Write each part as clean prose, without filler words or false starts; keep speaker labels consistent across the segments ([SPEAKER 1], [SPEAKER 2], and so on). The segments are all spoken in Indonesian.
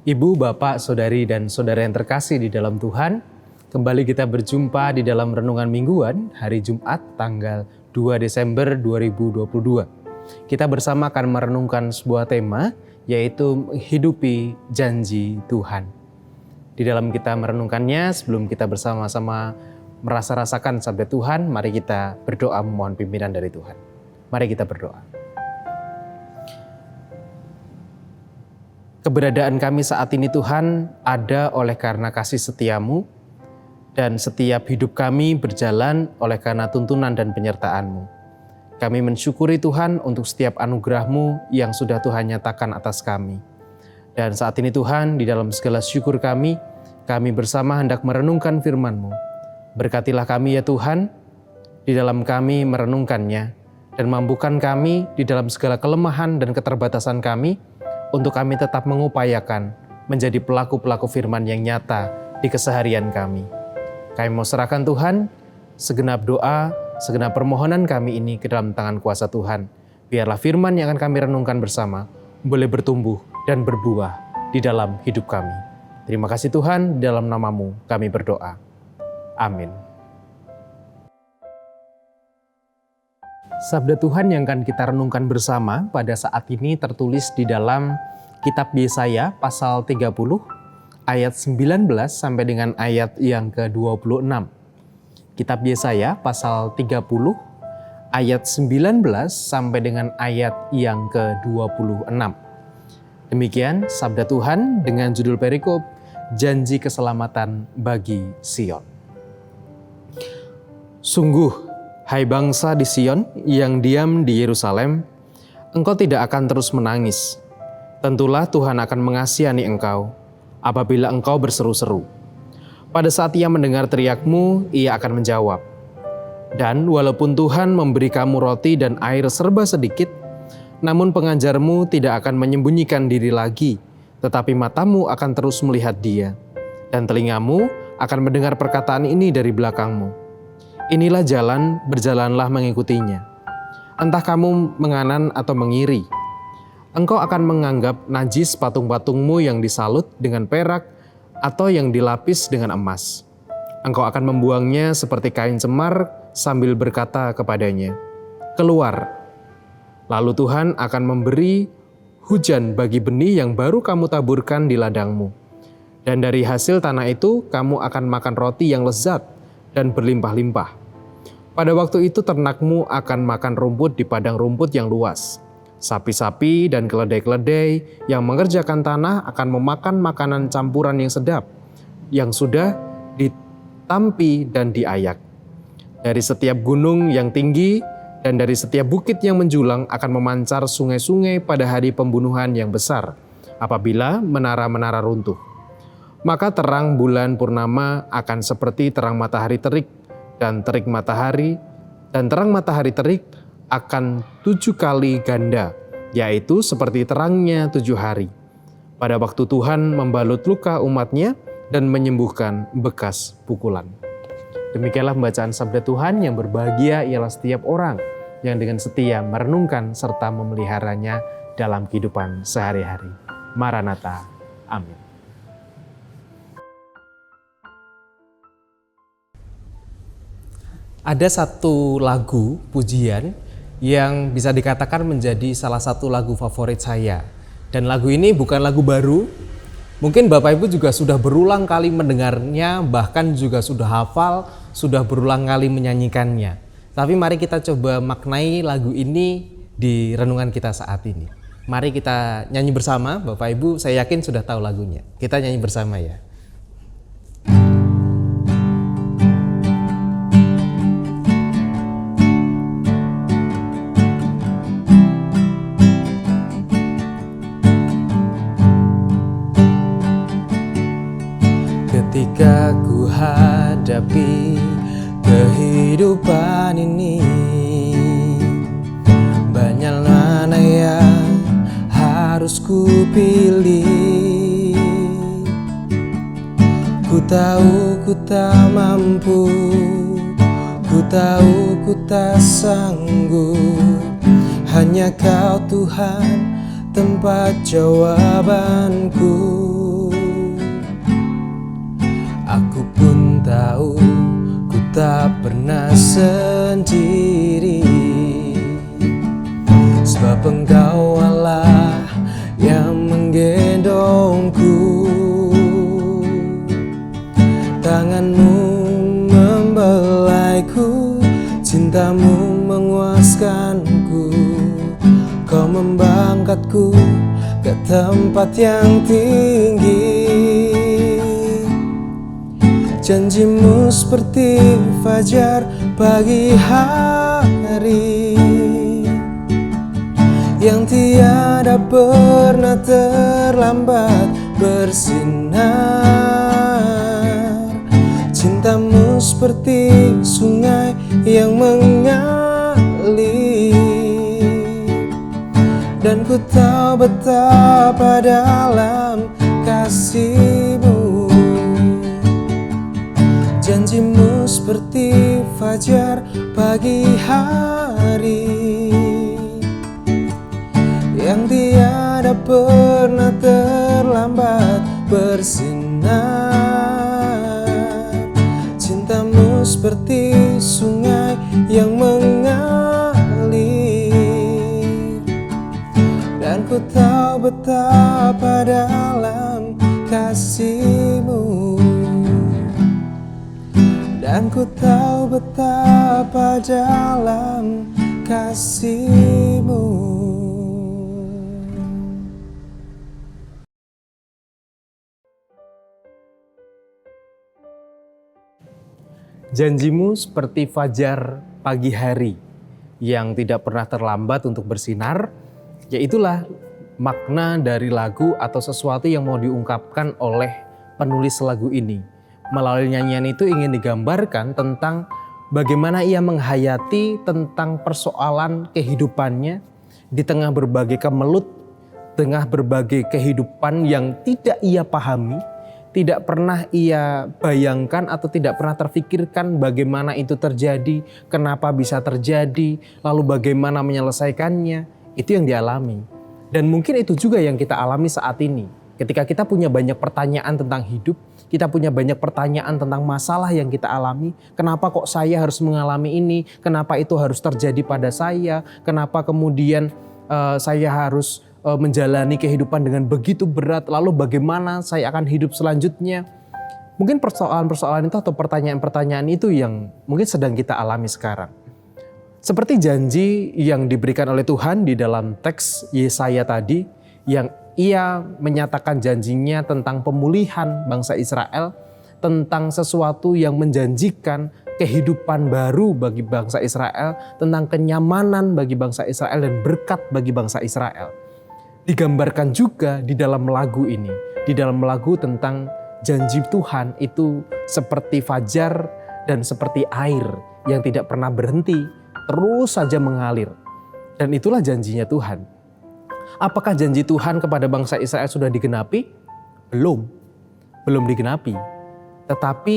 [SPEAKER 1] Ibu, Bapak, Saudari, dan Saudara yang terkasih di dalam Tuhan, kembali kita berjumpa di dalam Renungan Mingguan hari Jumat tanggal 2 Desember 2022. Kita bersama akan merenungkan sebuah tema, yaitu menghidupi janji Tuhan. Di dalam kita merenungkannya, sebelum kita bersama-sama merasa-rasakan sabda Tuhan, mari kita berdoa memohon pimpinan dari Tuhan. Mari kita berdoa. Keberadaan kami saat ini Tuhan ada oleh karena kasih setiamu, dan setiap hidup kami berjalan oleh karena tuntunan dan penyertaan-Mu. Kami mensyukuri Tuhan untuk setiap anugerah-Mu yang sudah Tuhan nyatakan atas kami. Dan saat ini Tuhan, di dalam segala syukur kami bersama hendak merenungkan firman-Mu. Berkatilah kami ya Tuhan, di dalam kami merenungkannya, dan mampukan kami di dalam segala kelemahan dan keterbatasan kami, untuk kami tetap mengupayakan menjadi pelaku-pelaku firman yang nyata di keseharian kami. Kami mau serahkan Tuhan, segenap doa, segenap permohonan kami ini ke dalam tangan kuasa Tuhan. Biarlah firman yang akan kami renungkan bersama boleh bertumbuh dan berbuah di dalam hidup kami. Terima kasih Tuhan, di dalam nama-Mu kami berdoa. Amin. Sabda Tuhan yang akan kita renungkan bersama pada saat ini tertulis di dalam kitab Yesaya pasal 30 ayat 19 sampai dengan ayat yang ke-26. Kitab Yesaya pasal 30 ayat 19 sampai dengan ayat yang ke-26. Demikian sabda Tuhan dengan judul perikop Janji Keselamatan bagi Sion. Sungguh, hai bangsa di Sion yang diam di Yerusalem, engkau tidak akan terus menangis. Tentulah Tuhan akan mengasihani engkau apabila engkau berseru-seru. Pada saat Ia mendengar teriakmu, Ia akan menjawab. Dan walaupun Tuhan memberi kamu roti dan air serba sedikit, namun pengajarmu tidak akan menyembunyikan diri lagi, tetapi matamu akan terus melihat Dia, dan telingamu akan mendengar perkataan ini dari belakangmu. Inilah jalan, berjalanlah mengikutinya. Entah kamu menganan atau mengiri, engkau akan menganggap najis patung-patungmu yang disalut dengan perak atau yang dilapis dengan emas. Engkau akan membuangnya seperti kain cemar sambil berkata kepadanya, "Keluar." Lalu Tuhan akan memberi hujan bagi benih yang baru kamu taburkan di ladangmu. Dan dari hasil tanah itu kamu akan makan roti yang lezat dan berlimpah-limpah. Pada waktu itu ternakmu akan makan rumput di padang rumput yang luas. Sapi-sapi dan keledai-keledai yang mengerjakan tanah akan memakan makanan campuran yang sedap, yang sudah ditampi dan diayak. Dari setiap gunung yang tinggi dan dari setiap bukit yang menjulang akan memancar sungai-sungai pada hari pembunuhan yang besar, apabila menara-menara runtuh. Maka terang bulan purnama akan seperti terang matahari terik, dan terik matahari, dan terang matahari terik akan 7 kali ganda, yaitu seperti terangnya 7 hari. Pada waktu Tuhan membalut luka umatnya dan menyembuhkan bekas pukulan. Demikianlah pembacaan sabda Tuhan. Yang berbahagia ialah setiap orang yang dengan setia merenungkan serta memeliharanya dalam kehidupan sehari-hari. Maranatha. Amin. Ada satu lagu pujian yang bisa dikatakan menjadi salah satu lagu favorit saya. Dan lagu ini bukan lagu baru. Mungkin Bapak Ibu juga sudah berulang kali mendengarnya, bahkan juga sudah hafal, sudah berulang kali menyanyikannya. Tapi mari kita coba maknai lagu ini di renungan kita saat ini. Mari kita nyanyi bersama, Bapak Ibu, saya yakin sudah tahu lagunya. Kita nyanyi bersama ya. Ketika ku hadapi kehidupan ini, banyak mana yang harus ku pilih. Ku tahu ku tak mampu, ku tahu ku tak sanggup. Hanya Kau Tuhan tempat jawabanku. Aku pun tahu ku tak pernah sendiri, sebab Engkau Allah yang menggendongku. Tanganmu membelaiku, cintamu menguaskanku. Kau membangkatku ke tempat yang tinggi. Janjimu seperti fajar pagi hari, yang tiada pernah terlambat bersinar. Cintamu seperti sungai yang mengalir, dan ku tahu betapa dalam kasih-Mu. Janjimu seperti fajar pagi hari, yang tiada pernah terlambat bersinar. Cintamu seperti sungai yang mengalir, dan ku tahu betapa dalam kasih-Mu. Dan ku tahu betapa dalam kasih-Mu. Janjimu seperti fajar pagi hari yang tidak pernah terlambat untuk bersinar, yaitulah makna dari lagu atau sesuatu yang mau diungkapkan oleh penulis lagu ini. Melalui nyanyian itu ingin digambarkan tentang bagaimana ia menghayati tentang persoalan kehidupannya di tengah berbagai kemelut, tengah berbagai kehidupan yang tidak ia pahami, tidak pernah ia bayangkan atau tidak pernah terfikirkan bagaimana itu terjadi, kenapa bisa terjadi, lalu bagaimana menyelesaikannya. Itu yang dialami. Dan mungkin itu juga yang kita alami saat ini. Ketika kita punya banyak pertanyaan tentang hidup, kita punya banyak pertanyaan tentang masalah yang kita alami. Kenapa kok saya harus mengalami ini? Kenapa itu harus terjadi pada saya? Kenapa kemudian saya harus menjalani kehidupan dengan begitu berat? Lalu bagaimana saya akan hidup selanjutnya? Mungkin persoalan-persoalan itu atau pertanyaan-pertanyaan itu yang mungkin sedang kita alami sekarang. Seperti janji yang diberikan oleh Tuhan di dalam teks Yesaya tadi, yang ia menyatakan janjinya tentang pemulihan bangsa Israel, tentang sesuatu yang menjanjikan kehidupan baru bagi bangsa Israel, tentang kenyamanan bagi bangsa Israel dan berkat bagi bangsa Israel. Digambarkan juga di dalam lagu ini, di dalam lagu tentang janji Tuhan itu seperti fajar dan seperti air yang tidak pernah berhenti, terus saja mengalir. Dan itulah janjinya Tuhan. Apakah janji Tuhan kepada bangsa Israel sudah digenapi? Belum digenapi. Tetapi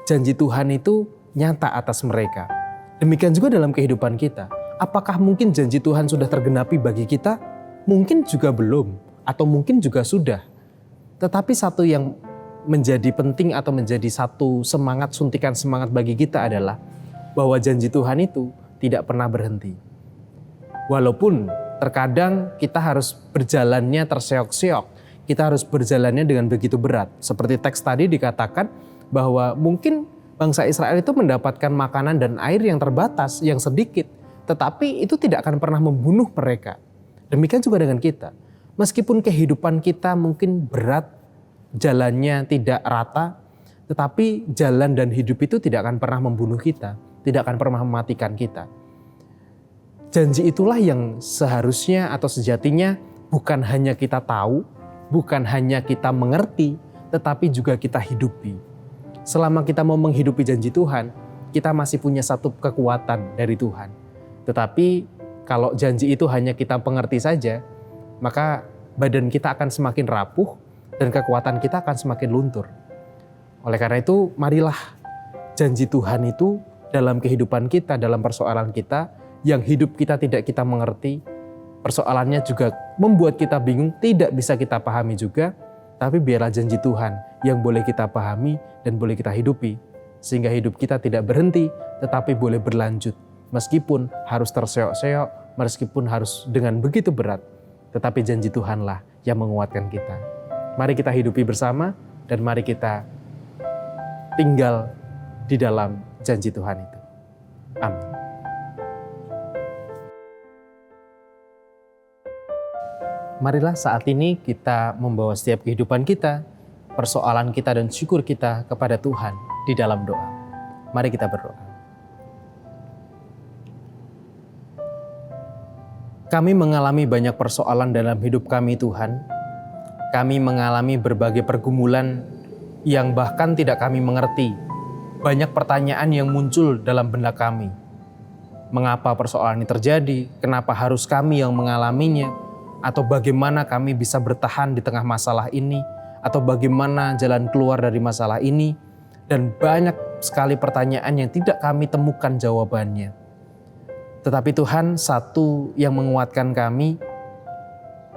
[SPEAKER 1] janji Tuhan itu nyata atas mereka. Demikian juga dalam kehidupan kita. Apakah mungkin janji Tuhan sudah tergenapi bagi kita? Mungkin juga belum, atau mungkin juga sudah. Tetapi satu yang menjadi penting atau menjadi satu semangat, suntikan semangat bagi kita adalah bahwa janji Tuhan itu tidak pernah berhenti. Walaupun terkadang kita harus berjalannya terseok-seok, kita harus berjalannya dengan begitu berat. Seperti teks tadi dikatakan bahwa mungkin bangsa Israel itu mendapatkan makanan dan air yang terbatas, yang sedikit. Tetapi itu tidak akan pernah membunuh mereka. Demikian juga dengan kita. Meskipun kehidupan kita mungkin berat, jalannya tidak rata, tetapi jalan dan hidup itu tidak akan pernah membunuh kita, tidak akan pernah mematikan kita. Janji itulah yang seharusnya atau sejatinya bukan hanya kita tahu, bukan hanya kita mengerti, tetapi juga kita hidupi. Selama kita mau menghidupi janji Tuhan, kita masih punya satu kekuatan dari Tuhan. Tetapi kalau janji itu hanya kita pengerti saja, maka badan kita akan semakin rapuh dan kekuatan kita akan semakin luntur. Oleh karena itu, marilah janji Tuhan itu dalam kehidupan kita, dalam persoalan kita, yang hidup kita tidak kita mengerti, persoalannya juga membuat kita bingung, tidak bisa kita pahami juga, tapi biarlah janji Tuhan yang boleh kita pahami dan boleh kita hidupi. Sehingga hidup kita tidak berhenti, tetapi boleh berlanjut. Meskipun harus terseok-seok, meskipun harus dengan begitu berat, tetapi janji Tuhanlah yang menguatkan kita. Mari kita hidupi bersama dan mari kita tinggal di dalam janji Tuhan itu. Amin. Marilah saat ini kita membawa setiap kehidupan kita, persoalan kita dan syukur kita kepada Tuhan di dalam doa. Mari kita berdoa. Kami mengalami banyak persoalan dalam hidup kami, Tuhan. Kami mengalami berbagai pergumulan yang bahkan tidak kami mengerti. Banyak pertanyaan yang muncul dalam benak kami. Mengapa persoalan ini terjadi? Kenapa harus kami yang mengalaminya? Atau bagaimana kami bisa bertahan di tengah masalah ini? Atau bagaimana jalan keluar dari masalah ini? Dan banyak sekali pertanyaan yang tidak kami temukan jawabannya. Tetapi Tuhan, satu yang menguatkan kami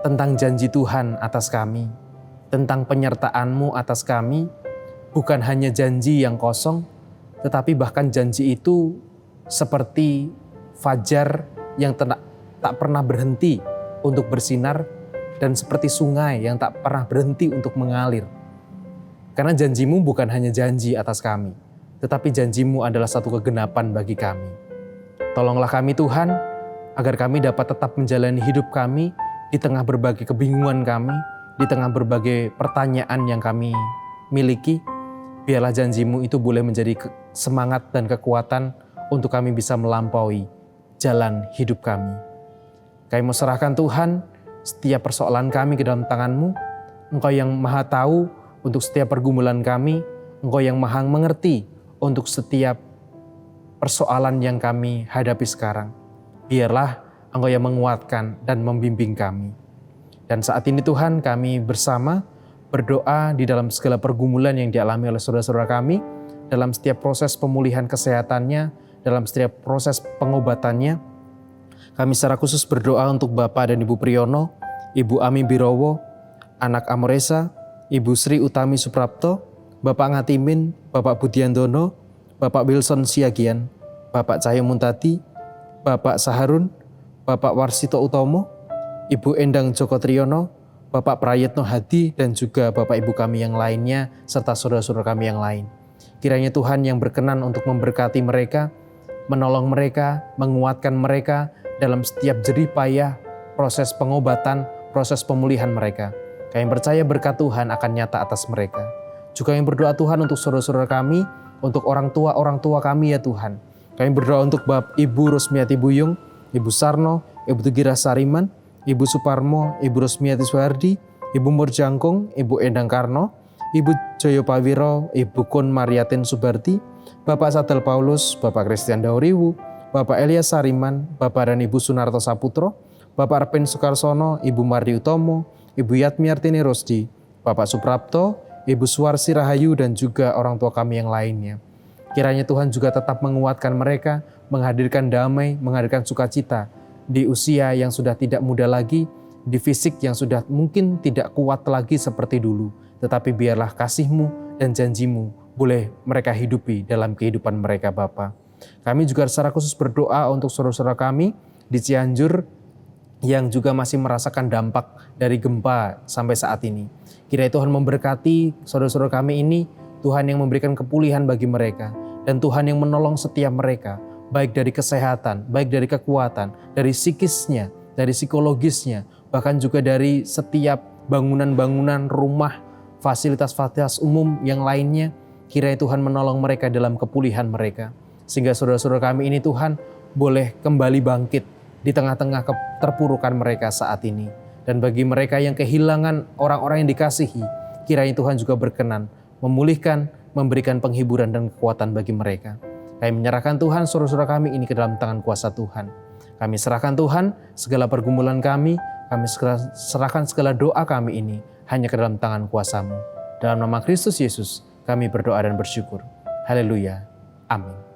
[SPEAKER 1] tentang janji Tuhan atas kami, tentang penyertaan-Mu atas kami, bukan hanya janji yang kosong, tetapi bahkan janji itu seperti fajar yang tak pernah berhenti untuk bersinar, dan seperti sungai yang tak pernah berhenti untuk mengalir. Karena janji-Mu bukan hanya janji atas kami, tetapi janji-Mu adalah satu kegenapan bagi kami. Tolonglah kami Tuhan, agar kami dapat tetap menjalani hidup kami di tengah berbagai kebingungan kami, di tengah berbagai pertanyaan yang kami miliki. Biarlah janji-Mu itu boleh menjadi semangat dan kekuatan untuk kami bisa melampaui jalan hidup kami. Kami mau serahkan Tuhan setiap persoalan kami ke dalam tangan-Mu. Engkau yang maha tahu untuk setiap pergumulan kami. Engkau yang maha mengerti untuk setiap persoalan yang kami hadapi sekarang. Biarlah Engkau yang menguatkan dan membimbing kami. Dan saat ini Tuhan, kami bersama berdoa di dalam segala pergumulan yang dialami oleh saudara-saudara kami, dalam setiap proses pemulihan kesehatannya, dalam setiap proses pengobatannya. Kami secara khusus berdoa untuk Bapak dan Ibu Priyono, Ibu Ami Birowo, anak Amoresa, Ibu Sri Utami Suprapto, Bapak Ngatimin, Bapak Budiandono, Bapak Wilson Siagian, Bapak Cahyo Muntadi, Bapak Saharun, Bapak Warsito Utomo, Ibu Endang Joko Triyono, Bapak Prayetno Hadi, dan juga Bapak Ibu kami yang lainnya, serta saudara-saudara kami yang lain. Kiranya Tuhan yang berkenan untuk memberkati mereka, menolong mereka, menguatkan mereka dalam setiap jerih payah proses pengobatan, proses pemulihan mereka. Kami percaya berkat Tuhan akan nyata atas mereka. Juga yang berdoa Tuhan untuk saudara-saudara kami, untuk orang tua kami ya Tuhan. Kami berdoa untuk Ibu Rusmiati Buyung, Ibu Sarno, Ibu Tugira Sariman, Ibu Suparmo, Ibu Rusmiati Suhardi, Ibu Murjangkung, Ibu Endang Karno, Ibu Joyo Pawiro, Ibu Kun Mariatin Subardi, Bapak Sadel Paulus, Bapak Christian Dauriwu, Bapak Elias Sariman, Bapak dan Ibu Sunarto Saputro, Bapak Arpen Sukarsono, Ibu Mardi Utomo, Ibu Yatmiartini Rosdi, Bapak Suprapto, Ibu Suwarsi Rahayu, dan juga orang tua kami yang lainnya. Kiranya Tuhan juga tetap menguatkan mereka, menghadirkan damai, menghadirkan sukacita di usia yang sudah tidak muda lagi, di fisik yang sudah mungkin tidak kuat lagi seperti dulu. Tetapi biarlah kasih-Mu dan janji-Mu boleh mereka hidupi dalam kehidupan mereka Bapa. Kami juga secara khusus berdoa untuk saudara-saudara kami di Cianjur yang juga masih merasakan dampak dari gempa sampai saat ini. Kiranya Tuhan memberkati saudara-saudara kami ini, Tuhan yang memberikan kepulihan bagi mereka, dan Tuhan yang menolong setiap mereka, baik dari kesehatan, baik dari kekuatan, dari psikisnya, dari psikologisnya, bahkan juga dari setiap bangunan-bangunan rumah, fasilitas-fasilitas umum yang lainnya. Kiranya Tuhan menolong mereka dalam kepulihan mereka. Sehingga saudara-saudara kami ini Tuhan boleh kembali bangkit di tengah-tengah keterpurukan mereka saat ini. Dan bagi mereka yang kehilangan orang-orang yang dikasihi, kiranya Tuhan juga berkenan memulihkan, memberikan penghiburan dan kekuatan bagi mereka. Kami menyerahkan Tuhan saudara-saudara kami ini ke dalam tangan kuasa Tuhan. Kami serahkan Tuhan segala pergumulan kami serahkan segala doa kami ini hanya ke dalam tangan kuasa-Mu. Dalam nama Kristus Yesus kami berdoa dan bersyukur. Haleluya. Amin.